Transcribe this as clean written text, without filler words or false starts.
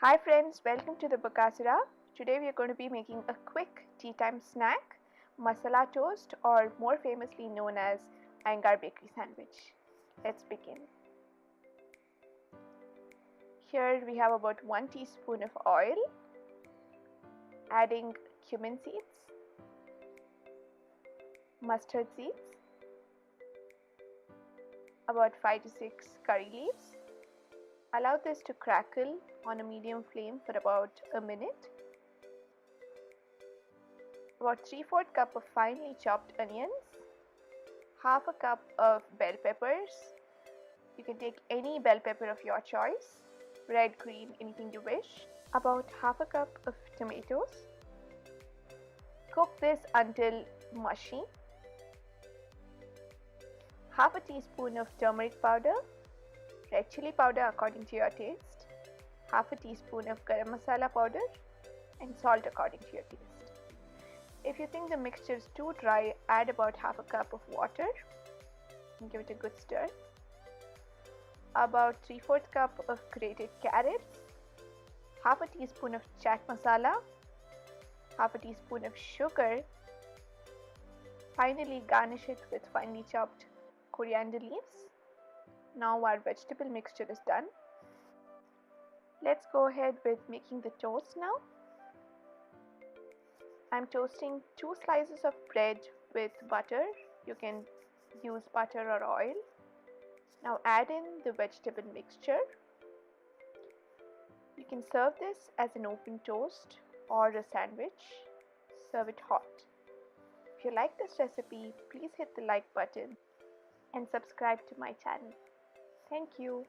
Hi friends, welcome to the Bakasura. Today we are going to be making a quick tea time snack, Masala Toast, or more famously known as Iyengar Bakery Sandwich. Let's begin. Here we have about 1 teaspoon of oil, adding cumin seeds, mustard seeds, about 5 to 6 curry leaves. Allow this to crackle on a medium flame for about a minute. About 3/4 cup of finely chopped onions, half a cup of bell peppers. You can take any bell pepper of your choice, red, green, anything you wish. About half a cup of tomatoes. Cook this until mushy. Half a teaspoon of turmeric powder, red chili powder according to your taste, half a teaspoon of garam masala powder, and salt according to your taste. If you think the mixture is too dry, add about half a cup of water and give it a good stir. About 3/4 cup of grated carrots, half a teaspoon of chaat masala, half a teaspoon of sugar. Finally, garnish it with finely chopped coriander leaves. Now our vegetable mixture is done. Let's go ahead with making the toast now. I'm toasting 2 slices of bread with butter. You can use butter or oil. Now add in the vegetable mixture. You can serve this as an open toast or a sandwich. Serve it hot. If you like this recipe, please hit the like button and subscribe to my channel. Thank you.